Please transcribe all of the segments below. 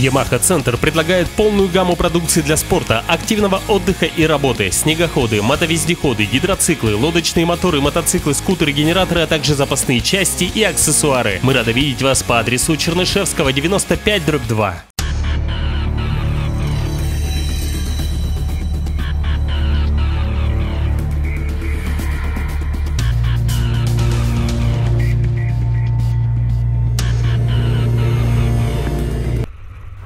Yamaha Центр предлагает полную гамму продукции для спорта, активного отдыха и работы. Снегоходы, мотовездеходы, гидроциклы, лодочные моторы, мотоциклы, скутеры, генераторы, а также запасные части и аксессуары. Мы рады видеть вас по адресу Чернышевского, 95/2.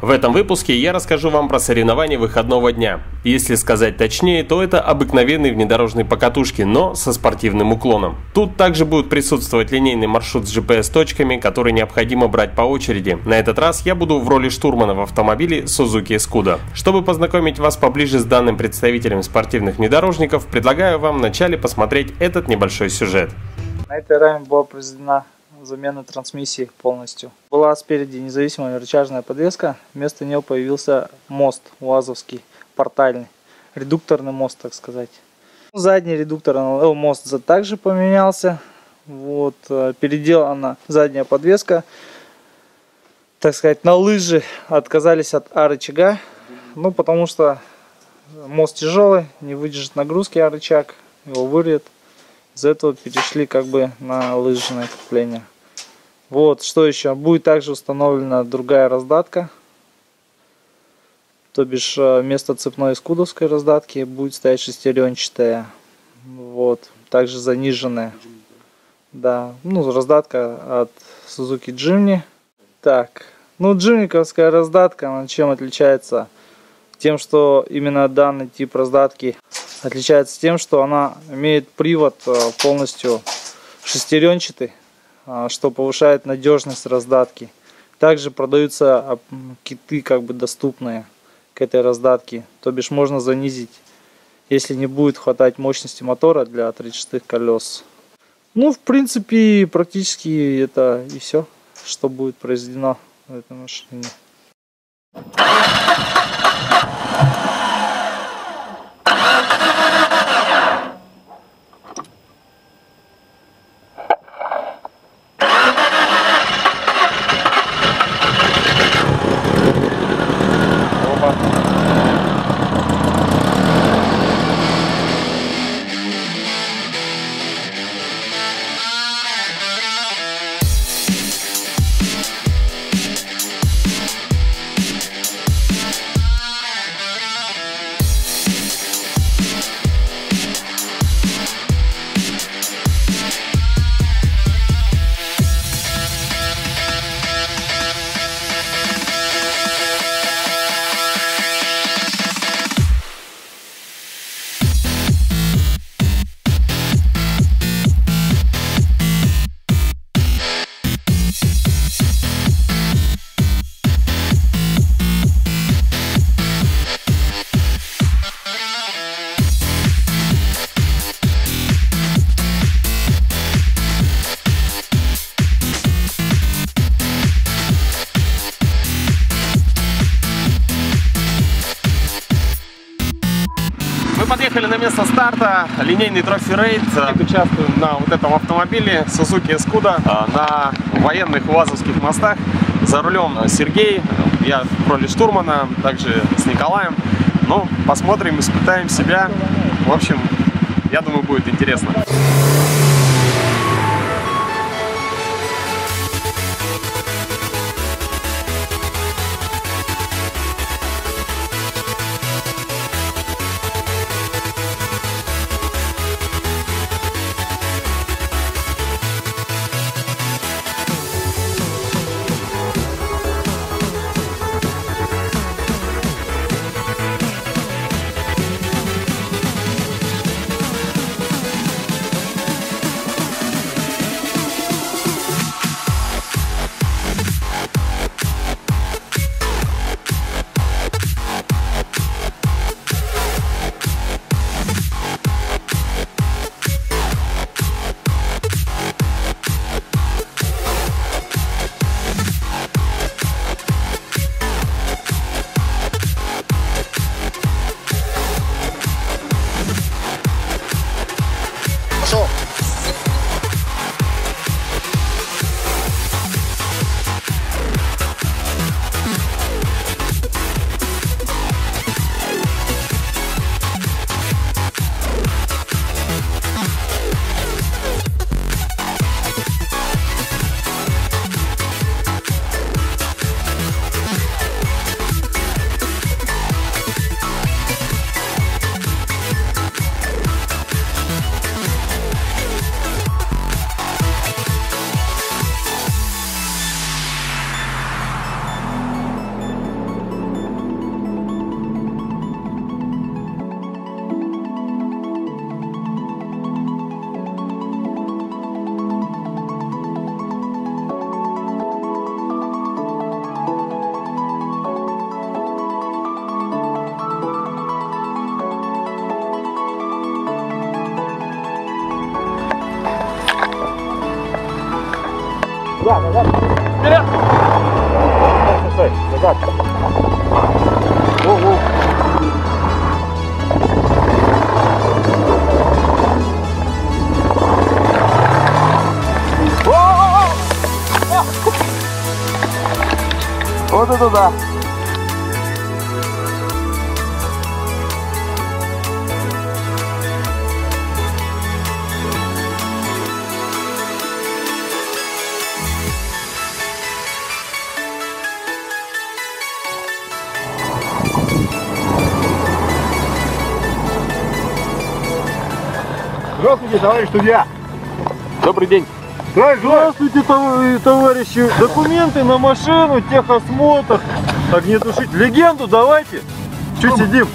В этом выпуске я расскажу вам про соревнования выходного дня. Если сказать точнее, то это обыкновенные внедорожные покатушки, но со спортивным уклоном. Тут также будет присутствовать линейный маршрут с GPS-точками, которые необходимо брать по очереди. На этот раз я буду в роли штурмана в автомобиле Suzuki Scudo. Чтобы познакомить вас поближе с данным представителем спортивных внедорожников, предлагаю вам вначале посмотреть этот небольшой сюжет. На этой раме была произведена замена трансмиссии полностью. Была спереди независимая рычажная подвеска, вместо нее появился мост УАЗовский, портальный, редукторный мост, так сказать. Задний редукторный мост также поменялся, вот, переделана задняя подвеска, так сказать, на лыжи отказались от А-рычага, ну потому что мост тяжелый, не выдержит нагрузки А-рычаг, его вырвет. Из-за этого перешли как бы на лыжное крепление. Вот, что еще? Будет также установлена другая раздатка. То бишь, вместо цепной скудовской раздатки будет стоять шестеренчатая. Вот, также заниженная. Да, ну, раздатка от Suzuki Jimny. Так, ну, джимниковская раздатка, она чем отличается? Тем, что именно данный тип раздатки отличается тем, что она имеет привод полностью шестеренчатый, что повышает надежность раздатки. Также продаются киты как бы доступные к этой раздатке, то бишь можно занизить, если не будет хватать мощности мотора для 36 колес. Ну, в принципе, практически это и все, что будет произведено в этой машине. Мы подъехали на место старта, линейный трофи-рейд. Участвуем на вот этом автомобиле Suzuki Scudo на военных УАЗовских мостах. За рулем Сергей, я в роли штурмана, также с Николаем. Ну, посмотрим, испытаем себя. В общем, я думаю, будет интересно. Да, назад. Вперед! Стой, назад. Воу-воу. Вот это да! Здравствуйте, товарищ судья! Добрый день. Здравствуйте, товарищи! Документы на машину, техосмотр, огнетушитель. Легенду давайте! Чуть сидим?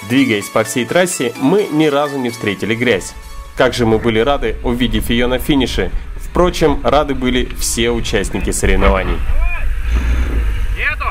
Двигаясь по всей трассе, мы ни разу не встретили грязь. Как же мы были рады, увидев ее на финише. Впрочем, рады были все участники соревнований. Нету!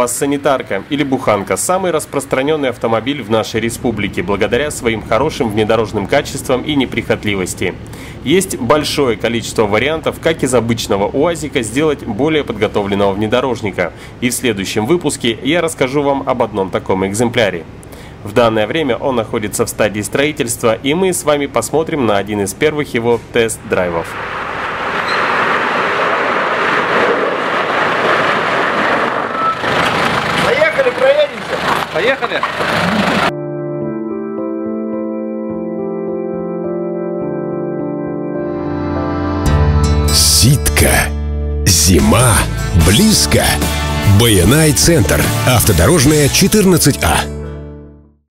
УАЗ «Санитарка» или «Буханка» – самый распространенный автомобиль в нашей республике благодаря своим хорошим внедорожным качествам и неприхотливости. Есть большое количество вариантов, как из обычного УАЗика сделать более подготовленного внедорожника. И в следующем выпуске я расскажу вам об одном таком экземпляре. В данное время он находится в стадии строительства, и мы с вами посмотрим на один из первых его тест-драйвов. Поехали, проедемся. Поехали! Ситка. Зима близко. Баянай-центр. Автодорожная, 14А.